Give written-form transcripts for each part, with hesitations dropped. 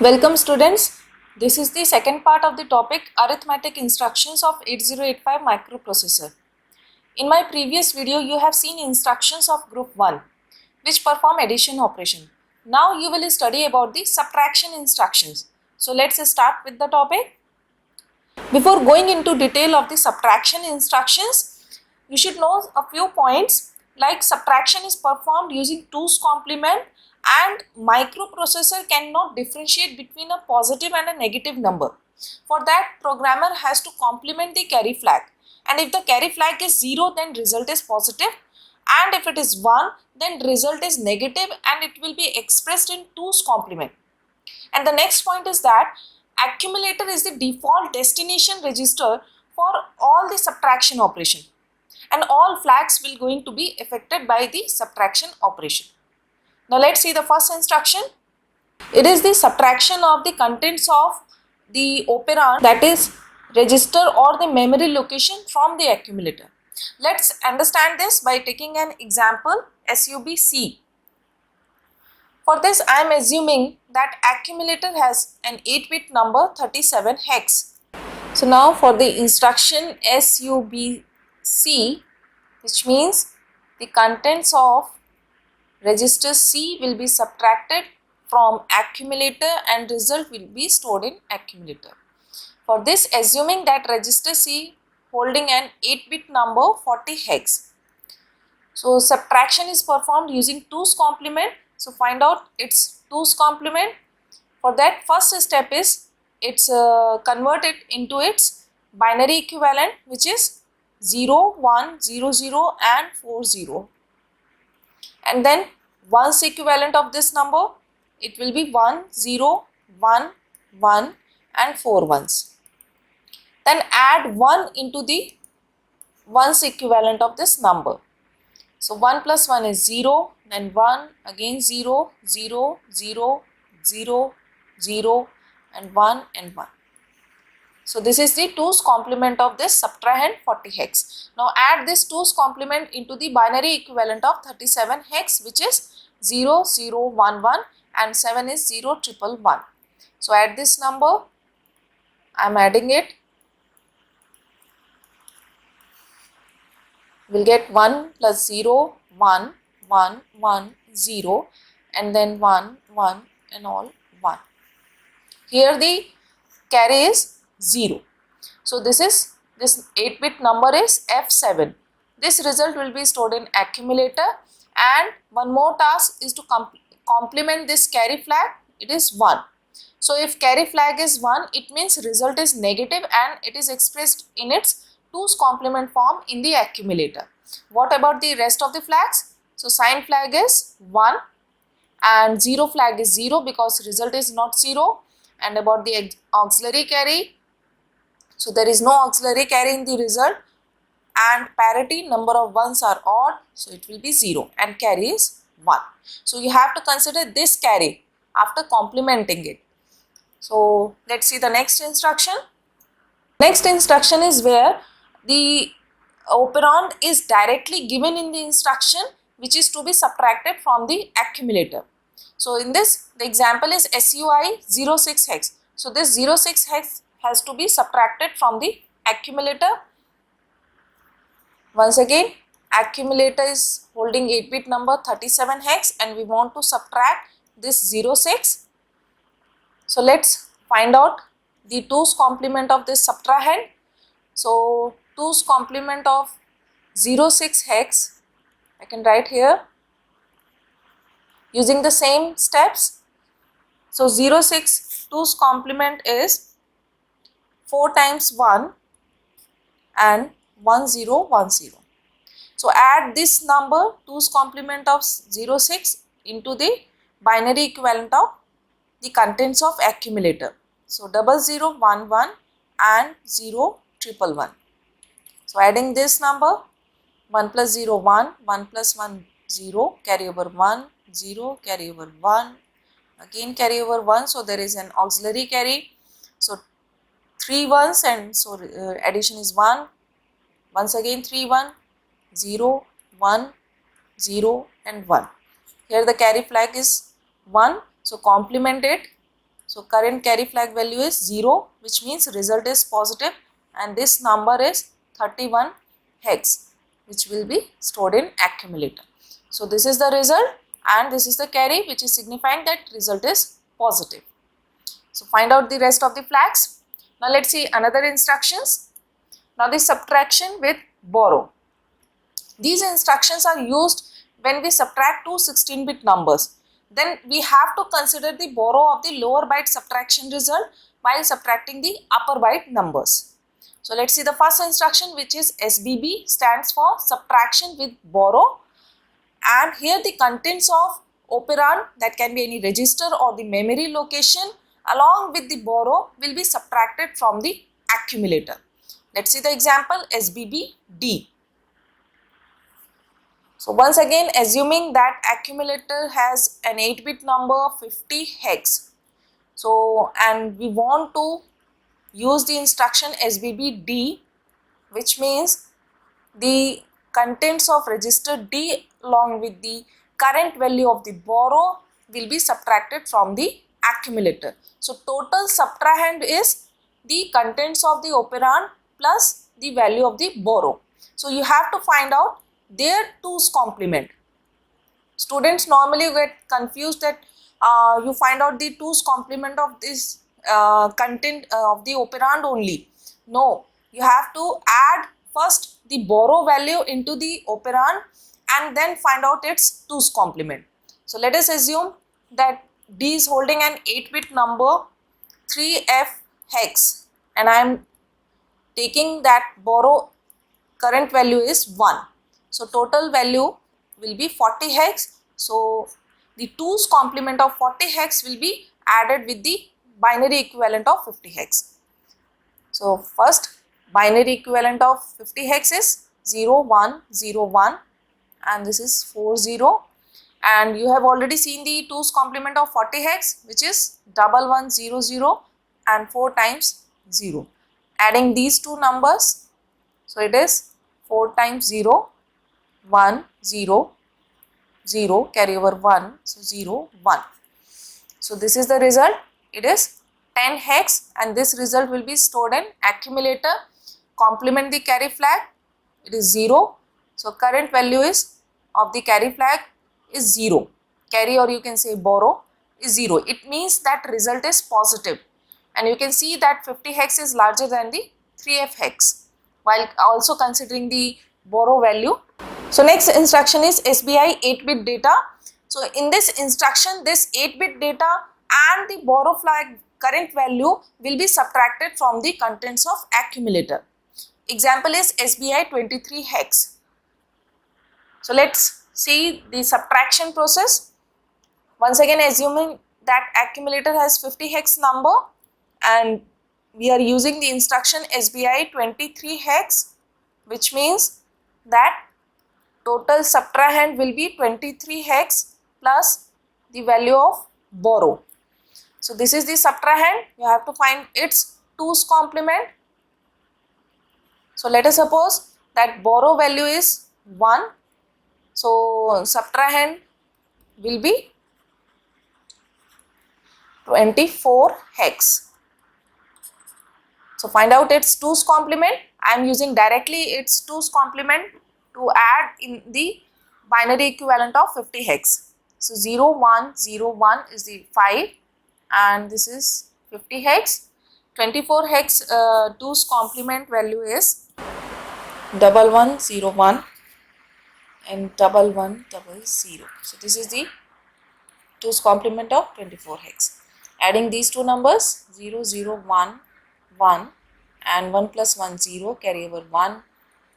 Welcome students. This is the second part of the topic arithmetic instructions of 8085 microprocessor. In my previous video you have seen instructions of group 1 which perform addition operation. Now you will study about the subtraction instructions. So let's start with the topic. Before going into detail of the subtraction instructions, you should know a few points like subtraction is performed using 2's complement and microprocessor cannot differentiate between a positive and a negative number. For that, programmer has to complement the carry flag, and if the carry flag is 0 then result is positive, and if it is 1 then result is negative and it will be expressed in 2's complement. And the next point is that accumulator is the default destination register for all the subtraction operation, and all flags will going to be affected by the subtraction operation. Now let's see the first instruction. It is the subtraction of the contents of the operand, that is register or the memory location, from the accumulator. Let's understand this by taking an example SUBC. For this I am assuming that accumulator has an 8-bit number 37 hex. So now for the instruction SUBC, which means the contents of register C will be subtracted from accumulator and result will be stored in accumulator. For this, assuming that register C holding an 8-bit number 40 hex. So subtraction is performed using 2's complement. So find out its 2's complement. For that, first step is it's converted into its binary equivalent, which is 0, 1, 0, 0 and 4, 0. And then ones equivalent of this number, it will be 1, 0, 1, 1 and 4 ones. Then add 1 into the ones equivalent of this number. So 1 plus 1 is 0, then 1, again 0, 0, 0, 0, 0 and 1 and 1. So this is the 2's complement of this subtrahend 40 hex. Now add this 2's complement into the binary equivalent of 37 hex, which is 0, 0, 1, 1 and 7 is 0, 1, 1. So add this number, I am adding it. We'll get 1 plus 0, 1, 1, 1, 0 and then 1, 1 and all 1. Here the carry is 0. So this 8-bit number is F7. This result will be stored in accumulator, and one more task is to complement this carry flag. It is 1. So if carry flag is 1, it means result is negative and it is expressed in its 2's complement form in the accumulator. What about the rest of the flags? So sign flag is 1 and 0 flag is 0 because result is not 0. And about the auxiliary carry, so there is no auxiliary carry in the result, and parity, number of ones are odd, so it will be 0 and carry is 1. So you have to consider this carry after complementing it. So let's see the next instruction. Next instruction is where the operand is directly given in the instruction which is to be subtracted from the accumulator. So in this, the example is SUI 06 hex. So this 06 hex has to be subtracted from the accumulator. Once again, accumulator is holding 8-bit number 37 hex and we want to subtract this 06. So let's find out the 2's complement of this subtrahend. So 2's complement of 06 hex, I can write here using the same steps. So 06 2's complement is 4 times 1 and 1010. So add this number 2's complement of 06 into the binary equivalent of the contents of accumulator. So 0011 and 0 111. So adding this number, 1 plus 0 1, 1 plus 1 0, carry over 1, 0, carry over 1, again carry over 1, so there is an auxiliary carry. So 3 ones and so addition is 1, once again 3 1, 0, 1, 0 and 1. Here the carry flag is 1, so complement it So current carry flag value is 0, which means result is positive, and this number is 31 hex, which will be stored in accumulator. So this is the result and this is the carry, which is signifying that result is positive. So find out the rest of the flags. Now let's see another instructions. Now the subtraction with borrow. These instructions are used when we subtract two 16-bit numbers. Then we have to consider the borrow of the lower byte subtraction result while subtracting the upper byte numbers. So let's see the first instruction, which is SBB, stands for subtraction with borrow, and here the contents of operand, that can be any register or the memory location, along with the borrow will be subtracted from the accumulator. Let's see the example SBB D. So once again, assuming that accumulator has an 8-bit number 50 hex. So and we want to use the instruction SBB D, which means the contents of register D along with the current value of the borrow will be subtracted from the accumulator. So total subtrahend is the contents of the operand plus the value of the borrow. So you have to find out their 2's complement. Students normally get confused that you find out the 2's complement of this content of the operand only. No, you have to add first the borrow value into the operand and then find out its 2's complement. So let us assume that D is holding an 8-bit number 3F hex, and I am taking that borrow current value is 1. So total value will be 40 hex. So the 2's complement of 40 hex will be added with the binary equivalent of 50 hex. So first binary equivalent of 50 hex is 0 1 0 1, and this is 4 0, and you have already seen the 2's complement of 40 hex, which is 1 1 0 0 and 4 times 0. Adding these two numbers, so it is 4 times 0 1 0 0, carry over 1, so 0 1. So this is the result. It is 10 hex, and this result will be stored in accumulator. Complement the carry flag, it is 0. So current value is of the carry flag is 0. Carry, or you can say borrow, is 0. It means that result is positive, and you can see that 50 hex is larger than the 3F hex while also considering the borrow value. So next instruction is SBI 8-bit data. So in this instruction, this 8-bit data and the borrow flag current value will be subtracted from the contents of accumulator. Example is SBI 23 hex. So let's see the subtraction process. Once again, assuming that accumulator has 50 hex number and we are using the instruction SBI 23 hex, which means that total subtrahend will be 23 hex plus the value of borrow. So this is the subtrahend. You have to find its 2's complement. So let us suppose that borrow value is 1. So subtrahend will be 24 hex. So find out its 2's complement. I am using directly its 2's complement to add in the binary equivalent of 50 hex. So 0 1 0 1 is the 5, and this is 50 hex. 24 hex 2's complement value is 1101 and 1100. So this is the 2's complement of 24 hex. Adding these two numbers 0 0 1 1 and 1 plus 1 0, carry over 1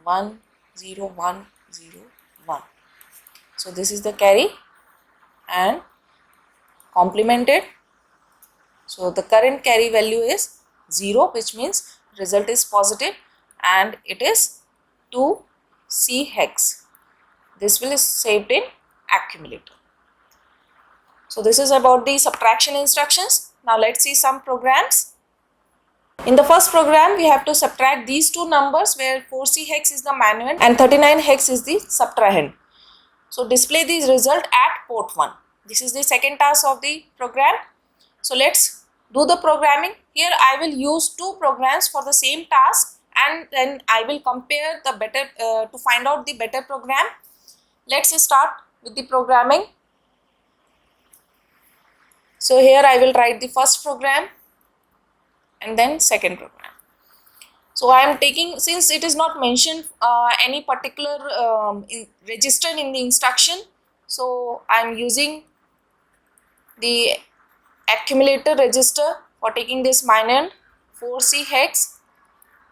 1 0 1 0 1. So this is the carry and complemented. So the current carry value is 0, which means result is positive, and it is 2C hex. This will is saved in accumulator. So this is about the subtraction instructions. Now let's see some programs. In the first program, we have to subtract these two numbers where 4C hex is the manual and 39 hex is the subtrahend. So display these result at port 1. This is the second task of the program. So let's do the programming. Here I will use two programs for the same task, and then I will compare the better to find out the better program. Let's start with the programming. So here I will write the first program and then second program. So I am taking, since it is not mentioned any particular register in the instruction, so I am using the accumulator register for taking this minend 4C hex.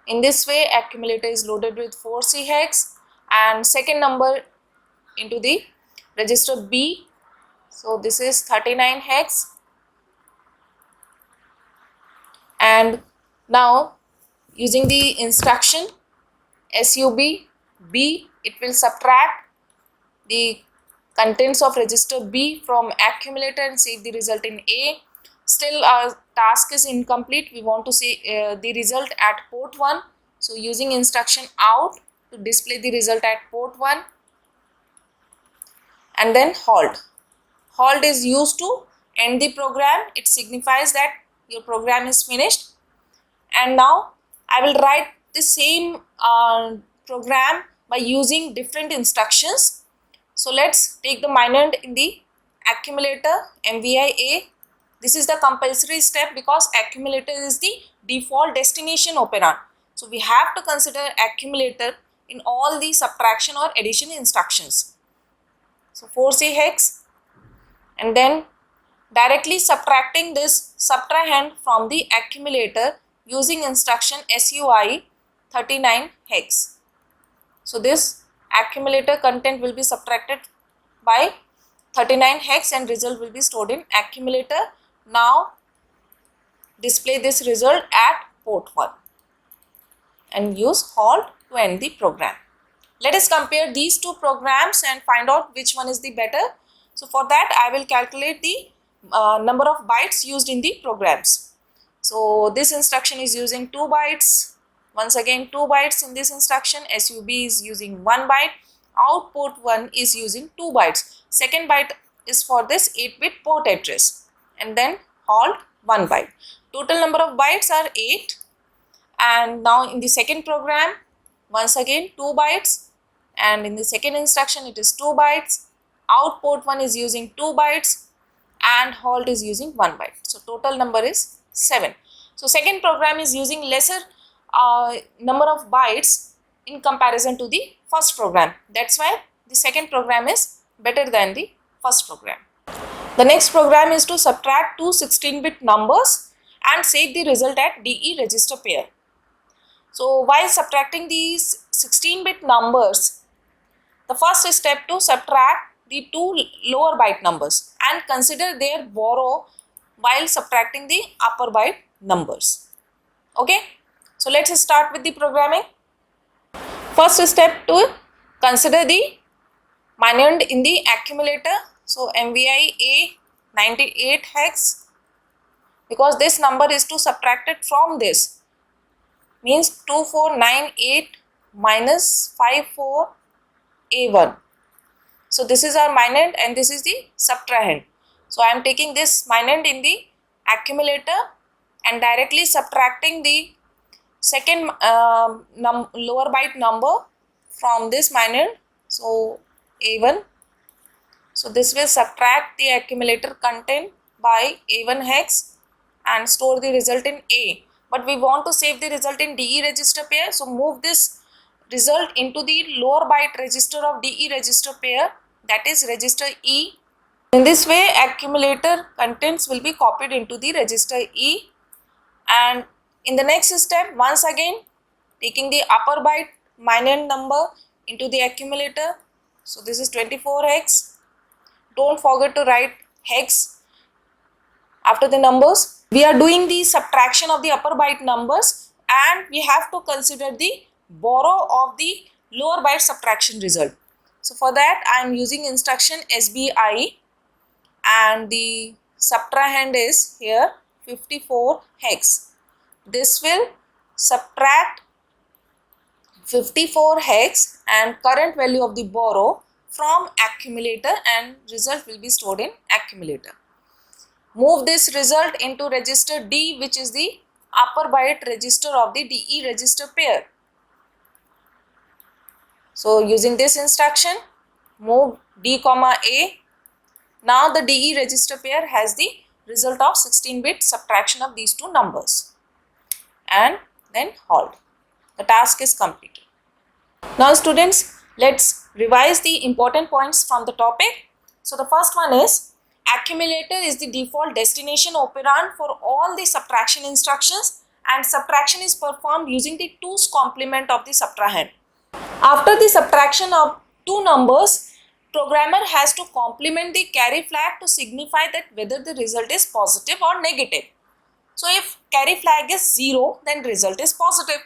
In this way, accumulator is loaded with 4C hex and second number into the register B. So this is 39 hex. And now using the instruction SUB B, it will subtract the contents of register B from accumulator and save the result in A. Still our task is incomplete. We want to see the result at port 1. So using instruction out to display the result at port 1, and then halt. Halt is used to end the program. It signifies that your program is finished. And now I will write the same program by using different instructions. So let's take the minend in the accumulator MVI A. This is the compulsory step because accumulator is the default destination operand. So we have to consider accumulator in all the subtraction or addition instructions. So 4C hex, and then directly subtracting this subtrahend from the accumulator using instruction SUI 39 hex. So this accumulator content will be subtracted by 39 hex and result will be stored in accumulator. Now display this result at port 1 and use halt to end the program. Let us compare these two programs and find out which one is the better. So for that I will calculate the number of bytes used in the programs. So this instruction is using 2 bytes. Once again 2 bytes in this instruction. SUB is using 1 byte. Out port 1 is using 2 bytes. Second byte is for this 8-bit port address. And then halt 1 byte. Total number of bytes are 8. And now in the second program, once again 2 bytes. And in the second instruction it is 2 bytes. Out port 1 is using 2 bytes. And halt is using 1 byte. So total number is 7. So second program is using lesser number of bytes in comparison to the first program. That's why the second program is better than the first program. The next program is to subtract two 16-bit numbers and save the result at DE register pair. So while subtracting these 16-bit numbers, the first step to subtract the two lower byte numbers and consider their borrow while subtracting the upper byte numbers. Okay, so let's start with the programming. First step to consider the minend in the accumulator. So MVI A 98 hex, because this number is to subtract it from this, means 2498 minus 54A1. So this is our minend and this is the subtrahend. So I am taking this minend in the accumulator and directly subtracting the second lower byte number from this minend. So A1. So this will subtract the accumulator content by A1 hex and store the result in A. But we want to save the result in DE register pair. So move this result into the lower byte register of DE register pair, that is register E. In this way accumulator contents will be copied into the register E. And in the next step, once again taking the upper byte minend number into the accumulator. So this is 24 hex. Don't forget to write hex after the numbers. We are doing the subtraction of the upper byte numbers and we have to consider the borrow of the lower byte subtraction result. So for that I am using instruction SBI and the subtrahend is here 54 hex. This will subtract 54 hex and current value of the borrow from accumulator and result will be stored in accumulator. move this result into register D, which is the upper byte register of the DE register pair. So using this instruction, move D comma A. Now the DE register pair has the result of 16-bit subtraction of these two numbers, and then halt. The task is completed. Now students, let's revise the important points from the topic. So the first one is, accumulator is the default destination operand for all the subtraction instructions, and subtraction is performed using the 2's complement of the subtrahend. After the subtraction of two numbers, programmer has to complement the carry flag to signify that whether the result is positive or negative. So if carry flag is 0, then result is positive,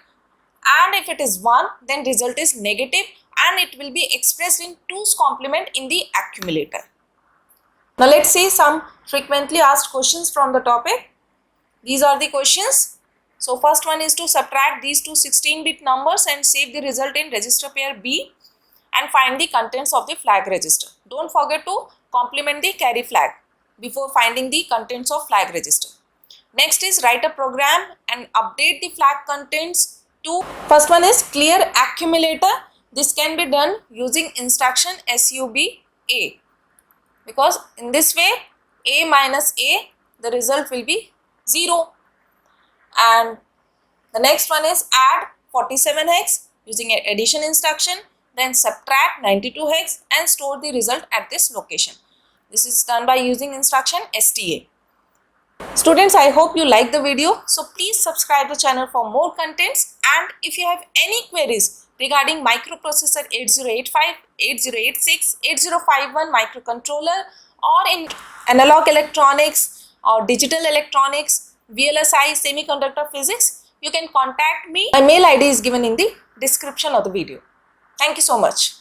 and if it is 1, then result is negative, and it will be expressed in 2's complement in the accumulator. Now let's see some frequently asked questions from the topic. These are the questions. So first one is to subtract these two 16-bit numbers and save the result in register pair B and find the contents of the flag register. Don't forget to complement the carry flag before finding the contents of flag register. Next is write a program and update the flag contents to. First one is clear accumulator. This can be done using instruction SUB-A, because in this way A minus A, the result will be 0. And the next one is add 47 hex using an addition instruction, then subtract 92 hex and store the result at this location. This is done by using instruction STA. Students, I hope you like the video. So please subscribe the channel for more contents, and if you have any queries regarding microprocessor 8085, 8086, 8051 microcontroller, or in analog electronics or digital electronics, VLSI, semiconductor physics, you can contact me. My mail ID is given in the description of the video. Thank you so much.